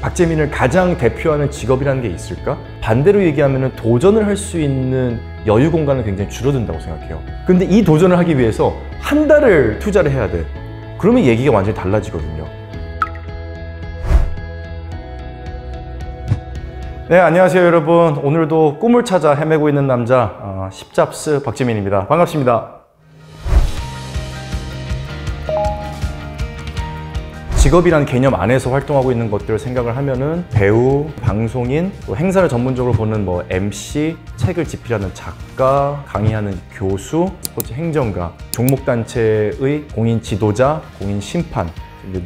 박재민을 가장 대표하는 직업이라는 게 있을까? 반대로 얘기하면 도전을 할 수 있는 여유 공간은 굉장히 줄어든다고 생각해요. 근데 이 도전을 하기 위해서 한 달을 투자를 해야 돼. 그러면 얘기가 완전히 달라지거든요. 네, 안녕하세요 여러분. 오늘도 꿈을 찾아 헤매고 있는 남자 십잡스 박재민입니다. 반갑습니다. 직업이란 개념 안에서 활동하고 있는 것들을 생각을 하면은 배우, 방송인, 또 행사를 전문적으로 보는 MC, 책을 집필하는 작가, 강의하는 교수, 스포츠 행정가, 종목단체의 공인 지도자, 공인 심판,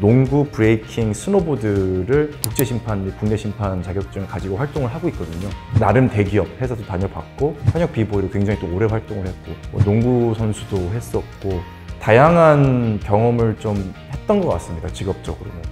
농구, 브레이킹, 스노보드를 국제심판 및 국내 심판 자격증을 가지고 활동을 하고 있거든요. 나름 대기업 회사도 다녀봤고 현역 비보이로 굉장히 또 오래 활동을 했고 농구 선수도 했었고 다양한 경험을 좀 했던 것 같습니다. 직업적으로는.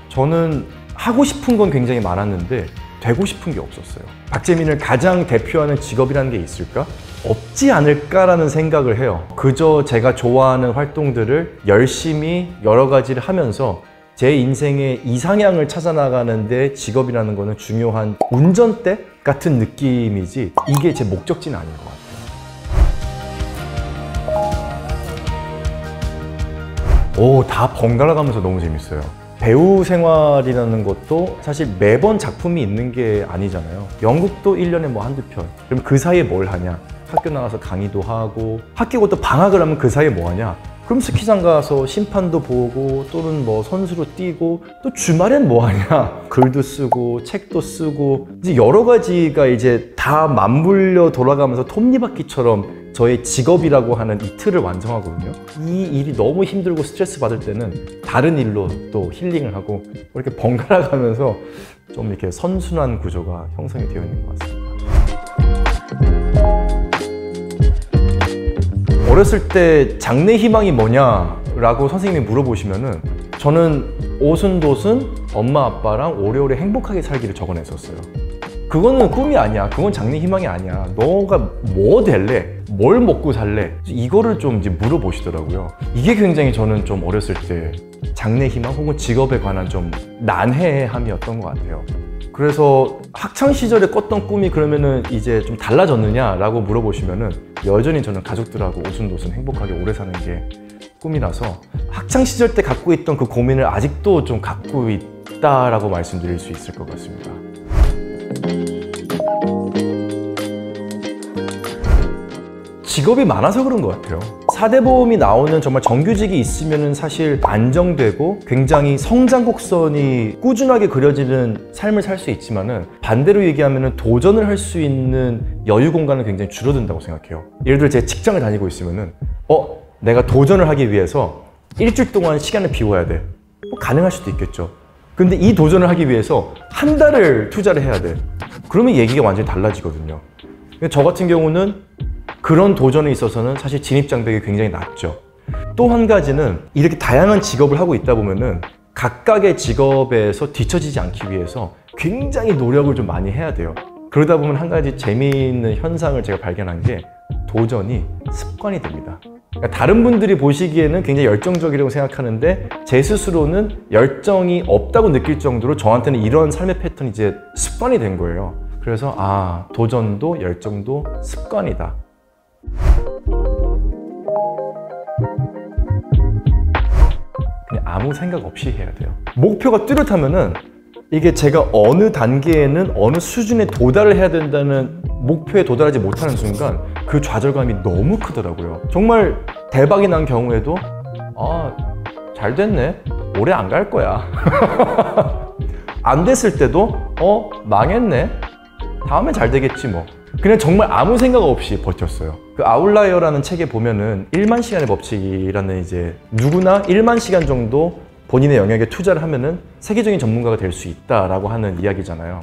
저는 하고 싶은 건 굉장히 많았는데 되고 싶은 게 없었어요. 박재민을 가장 대표하는 직업이라는 게 있을까? 없지 않을까라는 생각을 해요. 그저 제가 좋아하는 활동들을 열심히 여러 가지를 하면서 제 인생의 이상향을 찾아나가는데 직업이라는 거는 중요한 운전대 같은 느낌이지 이게 제 목적지는 아닌 것 같아요. 다 번갈아 가면서 너무 재밌어요. 배우 생활이라는 것도 사실 매번 작품이 있는 게 아니잖아요. 연극도 1년에 뭐 한두 편. 그럼 그 사이에 뭘 하냐? 학교 나가서 강의도 하고 학교고 또 방학을 하면 그 사이에 뭐 하냐? 그럼 스키장 가서 심판도 보고 또는 뭐 선수로 뛰고 또 주말엔 뭐 하냐? 글도 쓰고 책도 쓰고 이제 여러 가지가 이제 다 맞물려 돌아가면서 톱니바퀴처럼 저의 직업이라고 하는 이 틀을 완성하거든요. 이 일이 너무 힘들고 스트레스 받을 때는 다른 일로 또 힐링을 하고 이렇게 번갈아 가면서 좀 이렇게 선순환 구조가 형성이 되어 있는 것 같습니다. 어렸을 때 장래 희망이 뭐냐라고 선생님이 물어보시면은 저는 오순도순 엄마 아빠랑 오래오래 행복하게 살기를 적어냈었어요. 그거는 꿈이 아니야. 그건 장래 희망이 아니야. 너가 뭐 될래? 뭘 먹고 살래? 이거를 좀 이제 물어보시더라고요. 이게 굉장히 저는 좀 어렸을 때 장래 희망 혹은 직업에 관한 좀 난해함이었던 것 같아요. 그래서 학창 시절에 꿨던 꿈이 그러면은 이제 좀 달라졌느냐라고 물어보시면은 여전히 저는 가족들하고 오순도순 행복하게 오래 사는 게 꿈이라서 학창 시절 때 갖고 있던 그 고민을 아직도 좀 갖고 있다라고 말씀드릴 수 있을 것 같습니다. 직업이 많아서 그런 것 같아요. 4대 보험이 나오는 정말 정규직이 있으면 사실 안정되고 굉장히 성장 곡선이 꾸준하게 그려지는 삶을 살 수 있지만은 반대로 얘기하면 도전을 할 수 있는 여유 공간은 굉장히 줄어든다고 생각해요. 예를 들어 제가 직장을 다니고 있으면은 내가 도전을 하기 위해서 일주일 동안 시간을 비워야 돼. 가능할 수도 있겠죠. 근데 이 도전을 하기 위해서 한 달을 투자를 해야 돼. 그러면 얘기가 완전히 달라지거든요. 저 같은 경우는 그런 도전에 있어서는 사실 진입장벽이 굉장히 낮죠. 또 한 가지는 이렇게 다양한 직업을 하고 있다 보면은 각각의 직업에서 뒤처지지 않기 위해서 굉장히 노력을 좀 많이 해야 돼요. 그러다 보면 한 가지 재미있는 현상을 제가 발견한 게 도전이 습관이 됩니다. 그러니까 다른 분들이 보시기에는 굉장히 열정적이라고 생각하는데 제 스스로는 열정이 없다고 느낄 정도로 저한테는 이런 삶의 패턴이 이제 습관이 된 거예요. 그래서 도전도 열정도 습관이다. 그냥 아무 생각 없이 해야 돼요. 목표가 뚜렷하면은 이게 제가 어느 단계에는 어느 수준에 도달을 해야 된다는 목표에 도달하지 못하는 순간 그 좌절감이 너무 크더라고요. 정말 대박이 난 경우에도 잘 됐네, 오래 안 갈 거야. 안 됐을 때도 망했네, 다음에 잘 되겠지 뭐. 그냥 정말 아무 생각 없이 버텼어요. 그 아웃라이어라는 책에 보면은 1만 시간의 법칙이라는 이제 누구나 1만 시간 정도 본인의 영역에 투자를 하면은 세계적인 전문가가 될 수 있다라고 하는 이야기잖아요.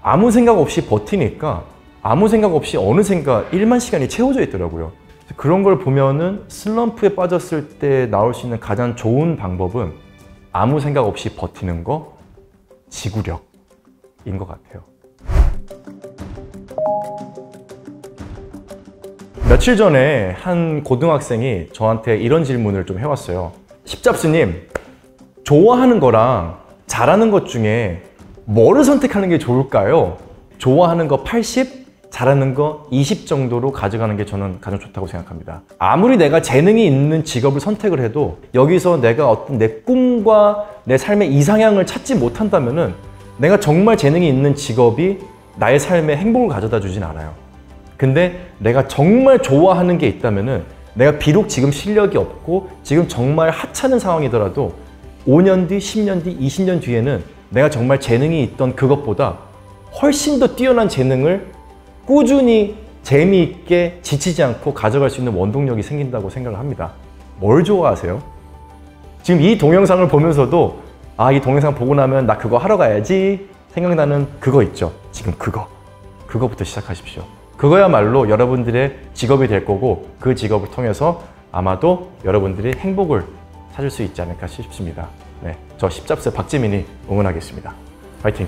아무 생각 없이 버티니까 아무 생각 없이 어느샌가 1만 시간이 채워져 있더라고요. 그런 걸 보면은 슬럼프에 빠졌을 때 나올 수 있는 가장 좋은 방법은 아무 생각 없이 버티는 거, 지구력인 것 같아요. 며칠 전에 한 고등학생이 저한테 이런 질문을 좀 해왔어요. 십잡스님, 좋아하는 거랑 잘하는 것 중에 뭐를 선택하는 게 좋을까요? 좋아하는 거 80, 잘하는 거 20 정도로 가져가는 게 저는 가장 좋다고 생각합니다. 아무리 내가 재능이 있는 직업을 선택을 해도 여기서 내가 어떤 내 꿈과 내 삶의 이상향을 찾지 못한다면은 내가 정말 재능이 있는 직업이 나의 삶에 행복을 가져다 주진 않아요. 근데 내가 정말 좋아하는 게 있다면은 내가 비록 지금 실력이 없고 지금 정말 하찮은 상황이더라도 5년 뒤, 10년 뒤, 20년 뒤에는 내가 정말 재능이 있던 그것보다 훨씬 더 뛰어난 재능을 꾸준히 재미있게 지치지 않고 가져갈 수 있는 원동력이 생긴다고 생각을 합니다. 뭘 좋아하세요? 지금 이 동영상을 보면서도 아, 이 동영상 보고 나면 나 그거 하러 가야지 생각나는 그거 있죠? 지금 그거부터 시작하십시오. 그거야말로 여러분들의 직업이 될 거고 그 직업을 통해서 아마도 여러분들이 행복을 찾을 수 있지 않을까 싶습니다. 네, 저 십잡스 박재민이 응원하겠습니다. 파이팅!